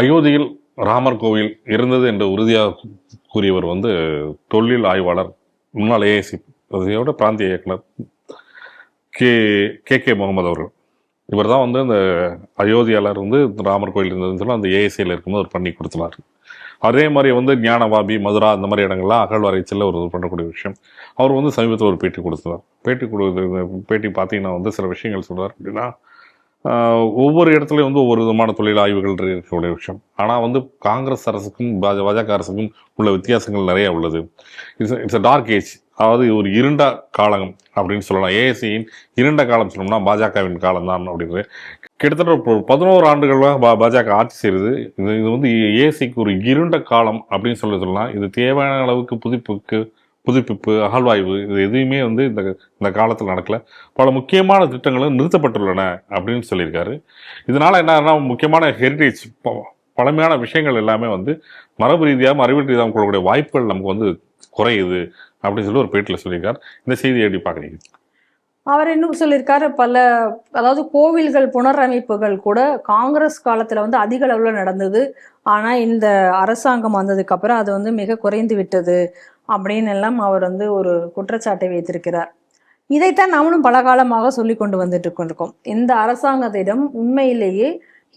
அயோத்தியில் ராமர் கோவில் இருந்தது என்று உறுதியாக கூறியவர் தொழில் ஆய்வாளர், முன்னாள் ஏஐசி பிராந்திய இயக்குனர் கே கே கே முகமது அவர்கள். இவர் தான் அந்த அயோத்தியாளர் ராமர் கோயில் இருந்ததுன்னு சொல்லி அந்த ஏஐசியில் இருக்கும்போது அவர் பண்ணி கொடுத்துனார். அதே மாதிரி ஞானவாபி, மதுரா அந்த மாதிரி இடங்கள்லாம் அகழ்வாராய்ச்சியில் ஒரு பண்ணக்கூடிய விஷயம். அவர் சமீபத்தில் ஒரு பேட்டி கொடுத்தார். பேட்டி பார்த்தீங்கன்னா சில விஷயங்கள் சொல்கிறார். அப்படின்னா ஒவ்வொரு இடத்துலையும் ஒவ்வொரு விதமான தொழில் ஆய்வுகள் இருக்கக்கூடிய விஷயம். ஆனால் காங்கிரஸ் அரசுக்கும் பாஜக அரசுக்கும் உள்ள வித்தியாசங்கள் நிறைய உள்ளது. இட்ஸ் அ டார்க் ஏஜ், அதாவது ஒரு இருண்ட காலம் அப்படின்னு சொல்லலாம். ஏஎஸ்சியின் இருண்ட காலம் சொல்லணும்னா பாஜகவின் காலம் தான் அப்படின்றது. கிட்டத்தட்ட 11 ஆண்டுகளாக பாஜக ஆட்சி செய்யுது. இது ஏஎஸ்சிக்கு ஒரு இருண்ட காலம் அப்படின்னு சொல்லலாம். இது தேவையான அளவுக்கு புதுப்பிப்பு, அகழ்வாய்வு இது எதுவுமே இந்த காலத்தில் நடக்கல. பல முக்கியமான திட்டங்களும் நிறுத்தப்பட்டுள்ளன அப்படின்னு சொல்லியிருக்காரு. இதனால என்ன முக்கியமான ஹெரிட்டேஜ், பழமையான விஷயங்கள் எல்லாமே மரபு ரீதியாக, அறிவியல் ரீதியாக கொள்ளக்கூடிய வாய்ப்புகள் நமக்கு குறையுது அப்படின்னு சொல்லி ஒரு பேட்டியில் சொல்லியிருக்காரு. இந்த செய்தியை எப்படி பார்க்குறீங்க? அவர் இன்னும் சொல்லியிருக்காரு, அதாவது கோவில்கள் புனரமைப்புகள் கூட காங்கிரஸ் காலத்தில் அதிக அளவில் நடந்தது. ஆனால் இந்த அரசாங்கம் வந்ததுக்கு அப்புறம் அது மிக குறைந்து விட்டது அப்படின்னு எல்லாம் அவர் ஒரு குற்றச்சாட்டை வைத்திருக்கிறார். இதைத்தான் நாமளும் பல காலமாக சொல்லி கொண்டு வந்துட்டு இருக்கோம். இந்த அரசாங்கத்திடம் உண்மையிலேயே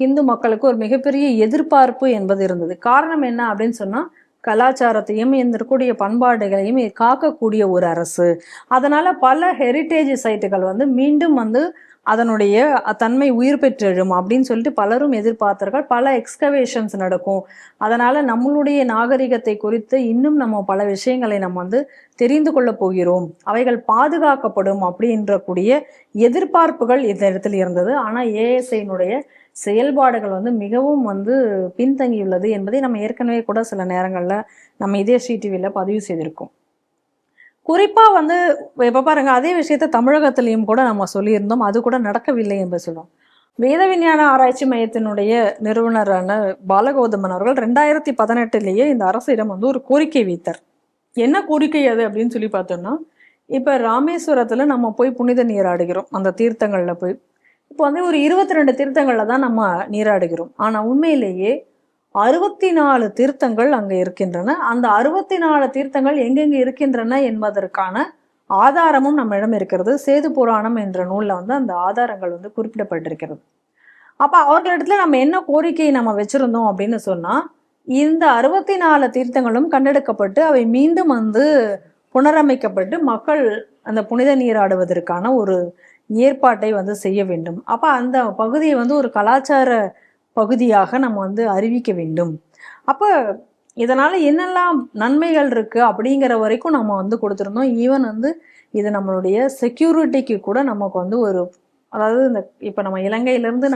இந்து மக்களுக்கு ஒரு மிகப்பெரிய எதிர்பார்ப்பு என்பது இருந்தது. காரணம் என்ன அப்படின்னு சொன்னால், கலாச்சாரத்தையும் இந்த இருக்கக்கூடிய பண்பாடுகளையும் காக்கக்கூடிய ஒரு அரசு. அதனால பல ஹெரிட்டேஜ் சைட்டுகள் மீண்டும் அதனுடைய தன்மை உயிர் பெற்றெழும் அப்படின்னு சொல்லிட்டு பலரும் எதிர்பார்த்தார்கள். பல எக்ஸ்கவேஷன்ஸ் நடக்கும். அதனால நம்மளுடைய நாகரிகத்தை குறித்து இன்னும் நம்ம பல விஷயங்களை நம்ம தெரிந்து கொள்ள போகிறோம், அவைகள் பாதுகாக்கப்படும் அப்படின்ற கூடிய எதிர்பார்ப்புகள் இந்த இடத்துல இருந்தது. ஆனால் ஏஎஸ்ஐனுடைய செயல்பாடுகள் மிகவும் பின்தங்கியுள்ளது என்பதை நம்ம ஏற்கனவே கூட சில நேரங்களில் நம்ம இதே டிவியில் பதிவு செய்திருக்கோம். குறிப்பாக இப்போ பாருங்க, அதே விஷயத்தை தமிழகத்திலையும் கூட நம்ம சொல்லியிருந்தோம். அது கூட நடக்கவில்லை என்று சொல்லுவோம். வேத விஞ்ஞான ஆராய்ச்சி மையத்தினுடைய நிறுவனரான பாலகௌதமன் அவர்கள் 2018 இந்த அரசிடம் ஒரு கோரிக்கை வைத்தார். என்ன கோரிக்கை அது அப்படின்னு சொல்லி பார்த்தோம்னா, இப்போ ராமேஸ்வரத்தில் நம்ம போய் புனித நீராடுகிறோம். அந்த தீர்த்தங்களில் போய் இப்போ ஒரு 22 தீர்த்தங்களில் தான் நம்ம நீராடுகிறோம். ஆனால் உண்மையிலேயே 64 தீர்த்தங்கள் அங்கே இருக்கின்றன. அந்த 64 தீர்த்தங்கள் எங்கெங்கே இருக்கின்றன என்பதற்கான ஆதாரமும் நம்மிடம் இருக்கிறது. சேது புராணம் என்ற நூலில் அந்த ஆதாரங்கள் குறிப்பிடப்பட்டிருக்கிறது. அப்போ அவர்களிடத்துல நம்ம என்ன கோரிக்கையை நம்ம வச்சிருந்தோம் அப்படின்னு சொன்னால், இந்த 64 தீர்த்தங்களும் கண்டெடுக்கப்பட்டு அவை மீண்டும் புனரமைக்கப்பட்டு மக்கள் அந்த புனித நீராடுவதற்கான ஒரு ஏற்பாட்டை செய்ய வேண்டும். அப்போ அந்த பகுதியை ஒரு கலாச்சார பகுதியாக நம்ம அறிவிக்க வேண்டும். அப்போ இதனால் என்னெல்லாம் நன்மைகள் இருக்குது அப்படிங்கிற வரைக்கும் நம்ம கொடுத்துருந்தோம். ஈவன் இது நம்மளுடைய செக்யூரிட்டிக்கு கூட நமக்கு ஒரு, அதாவது இந்த இப்போ நம்ம இலங்கையிலேருந்து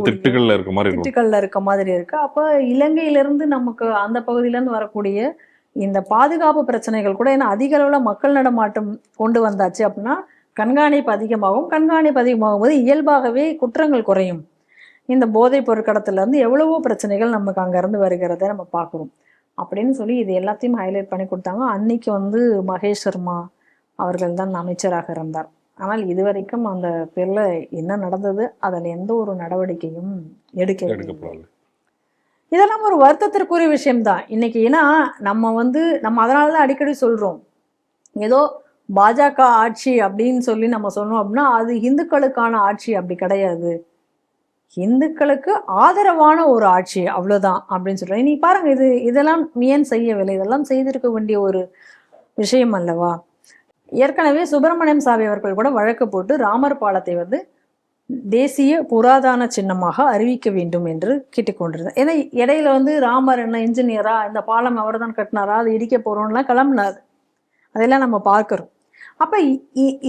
திட்டுகளில் இருக்க மாதிரி இருக்குது. அப்போ இலங்கையிலேருந்து நமக்கு அந்த பகுதியிலேருந்து வரக்கூடிய இந்த பாதுகாப்பு பிரச்சனைகள் கூட, ஏன்னா அதிக அளவில் மக்கள் நடமாட்டம் கொண்டு வந்தாச்சு அப்படின்னா கண்காணிப்பு அதிகமாகும் போது இயல்பாகவே குற்றங்கள் குறையும். இந்த போதைப் பொருட்கடத்துலேருந்து எவ்வளவோ பிரச்சனைகள் நமக்கு அங்கேருந்து வருகிறத நம்ம பார்க்குறோம் அப்படின்னு சொல்லி இது எல்லாத்தையும் ஹைலைட் பண்ணி கொடுத்தாங்க. அன்னைக்கு மகேஷ் சர்மா அவர்கள் தான் அமைச்சராக இருந்தார். ஆனால் இதுவரைக்கும் அந்த பேரில் என்ன நடந்தது, அதில் எந்த ஒரு நடவடிக்கையும் எடுக்கப்படவில்லை. இதெல்லாம் ஒரு வருத்தத்திற்குரிய விஷயம்தான் இன்னைக்கு. ஏன்னா நம்ம அதனால தான் அடிக்கடி சொல்கிறோம், ஏதோ பாஜக ஆட்சி அப்படின்னு சொல்லி நம்ம சொன்னோம் அப்படின்னா அது இந்துக்களுக்கான ஆட்சி. அப்படி கிடையாது, இந்துக்களுக்கு ஆதரவான ஒரு ஆட்சி, அவ்வளோதான் அப்படின்னு சொல்கிறேன். நீ பாருங்க, இதெல்லாம் ஏன் செய்யவில்லை? இதெல்லாம் செய்திருக்க வேண்டிய ஒரு விஷயம் அல்லவா? ஏற்கனவே சுப்பிரமணியம் சாமி அவர்கள் கூட வழக்கு போட்டு ராமர் பாலத்தை தேசிய புராதன சின்னமாக அறிவிக்க வேண்டும் என்று கேட்டுக்கொண்டிருந்தேன். ஏன்னா இடையில ராமர் என்ன இன்ஜினியரா, இந்த பாலம் அவர் தான் கட்டினாரா, அது இடிக்க போறோம்லாம் கிளம்புனாரு. அதெல்லாம் நம்ம பார்க்கிறோம். அப்ப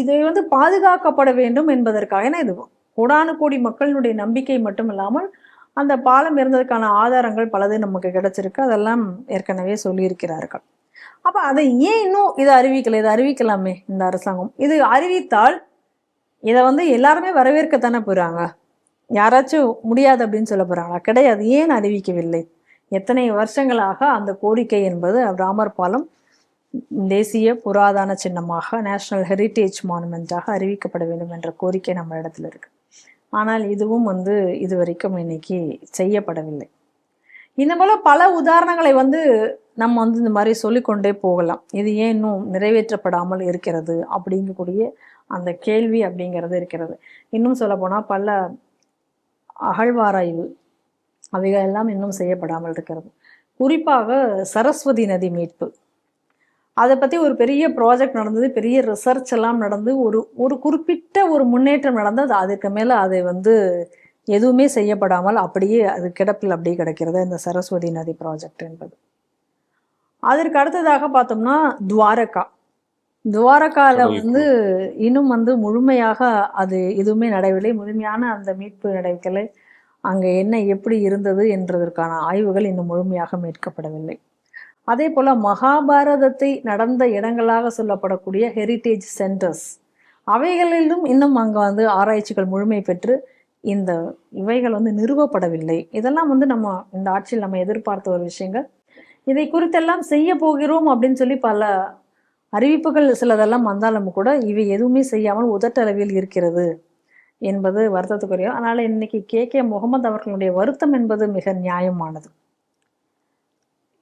இதை பாதுகாக்கப்பட வேண்டும் என்பதற்காக, ஏன்னா இது கோடானு கோடி மக்களினுடைய நம்பிக்கை மட்டும் இல்லாமல் அந்த பாலம் இருந்ததுக்கான ஆதாரங்கள் பலது நமக்கு கிடைச்சிருக்கு. அதெல்லாம் ஏற்கனவே சொல்லியிருக்கிறார்கள். அப்ப அதை ஏன் இன்னும் இதை அறிவிக்கல? இதை அறிவிக்கலாமே இந்த அரசாங்கம். இது அறிவித்தால் இதை எல்லாருமே வரவேற்கத்தானே போறாங்க. யாராச்சும் முடியாது அப்படின்னு சொல்ல போறாங்களா? கிடையாது. ஏன் அறிவிக்கவில்லை? எத்தனை வருஷங்களாக அந்த கோரிக்கை என்பது ராமர் பாலம் தேசிய புராதன சின்னமாக, நேஷனல் ஹெரிட்டேஜ் மானுமெண்டாக அறிவிக்கப்பட வேண்டும் என்ற கோரிக்கை நம்ம இடத்துல இருக்கு. ஆனால் இதுவும் இது வரைக்கும் இன்னைக்கு செய்யப்படவில்லை. இந்த போல பல உதாரணங்களை வந்து நம்ம வந்து இந்த மாதிரி சொல்லிக்கொண்டே போகலாம். இது ஏன் இன்னும் நிறைவேற்றப்படாமல் இருக்கிறது அப்படிங்கக்கூடிய அந்த கேள்வி அப்படிங்கிறது இருக்கிறது. இன்னும் சொல்லப்போனால் பல அகழ்வாராய்வு அவைகள் எல்லாம் இன்னும் செய்யப்படாமல் இருக்கிறது. குறிப்பாக சரஸ்வதி நதி மீட்பு, அதை பற்றி ஒரு பெரிய ப்ராஜெக்ட் நடந்தது, பெரிய ரிசர்ச் எல்லாம் நடந்து ஒரு குறிப்பிட்ட ஒரு முன்னேற்றம் நடந்தது. அதுக்கு மேலே அதை வந்து எதுவுமே செய்யப்படாமல் அப்படியே அது கிடப்பில் அப்படியே கிடக்கிறது இந்த சரஸ்வதி நதி ப்ராஜெக்ட் என்பது. அதற்கு அடுத்ததாக பார்த்தோம்னா துவாரகாவில் வந்து இன்னும் வந்து முழுமையாக அது எதுவுமே நடக்கவில்லை. முழுமையான அந்த மீட்பு நடக்கலை. அங்கே என்ன எப்படி இருந்தது என்றதற்கான ஆய்வுகள் இன்னும் முழுமையாக மீட்கப்படவில்லை. அதே போல் மகாபாரதத்தை நடந்த இடங்களாக சொல்லப்படக்கூடிய ஹெரிட்டேஜ் சென்டர்ஸ், அவைகளிலும் இன்னும் அங்கே வந்து ஆராய்ச்சிகள் முழுமை பெற்று இவைகள் வந்து நிறுவப்படவில்லை. இதெல்லாம் வந்து நம்ம இந்த ஆட்சியில் நம்ம எதிர்பார்த்த ஒரு விஷயங்கள். இதை குறித்தெல்லாம் செய்ய போகிறோம் அப்படின்னு சொல்லி பல அறிவிப்புகள் சிலதெல்லாம் வந்தாலும் கூட இவை எதுவுமே செய்யாமல் உதட்டளவில் இருக்கிறது என்பது வருத்தத்துக்குரிய. அதனால் இன்னைக்கு கே முகமது அவர்களுடைய வருத்தம் என்பது மிக நியாயமானது.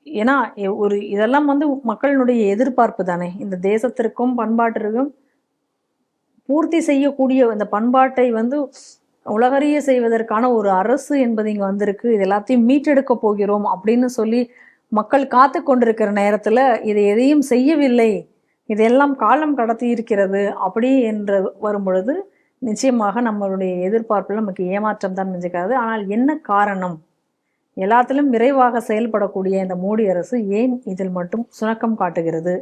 ஏன்னா இதெல்லாம் வந்து மக்களினுடைய எதிர்பார்ப்பு தானே. இந்த தேசத்திற்கும் பண்பாட்டிற்கும் பூர்த்தி செய்யக்கூடிய இந்த பண்பாட்டை வந்து உலகறிய செய்வதற்கான ஒரு அரசு என்பது இங்கே வந்திருக்கு. இது எல்லாத்தையும் மீட்டெடுக்க போகிறோம் அப்படின்னு சொல்லி மக்கள் காத்து கொண்டிருக்கிற நேரத்தில் இதை எதையும் செய்யவில்லை, இதெல்லாம் காலம் கடத்தி இருக்கிறது அப்படி என்று வரும் பொழுது நிச்சயமாக நம்மளுடைய எதிர்பார்ப்பில் நமக்கு ஏமாற்றம் தான் நினைக்கிறது. ஆனால் என்ன காரணம்? எல்லாத்திலும் விரைவாக செயல்படக்கூடிய இந்த மோடி அரசு ஏன் இதில் மட்டும் சுணக்கம் காட்டுகிறது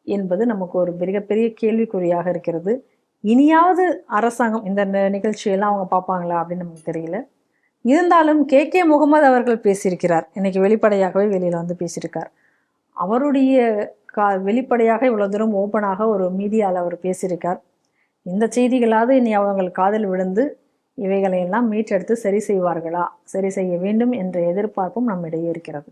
என்பது நமக்கு ஒரு மிகப்பெரிய கேள்விக்குறியாக இருக்கிறது. இனியாவது அரசாங்கம் இந்த நிகழ்ச்சியெல்லாம் அவங்க பார்ப்பாங்களா அப்படின்னு நமக்கு தெரியல. இருந்தாலும் கே முகமது அவர்கள் பேசியிருக்கிறார். இன்னைக்கு வெளிப்படையாகவே வெளியில் வந்து பேசியிருக்கார். அவருடைய வெளிப்படையாக இவ்வளோ தூரம் ஓப்பனாக ஒரு மீடியாவில் அவர் பேசியிருக்கார். இந்த செய்திகளாவது இனி அவங்கள் காதில் விழுந்து இவைகளையெல்லாம் மீட்டெடுத்து சரி செய்வார்களா, சரி செய்ய வேண்டும் என்ற எதிர்பார்ப்பும் நம்மிடையே இருக்கிறது.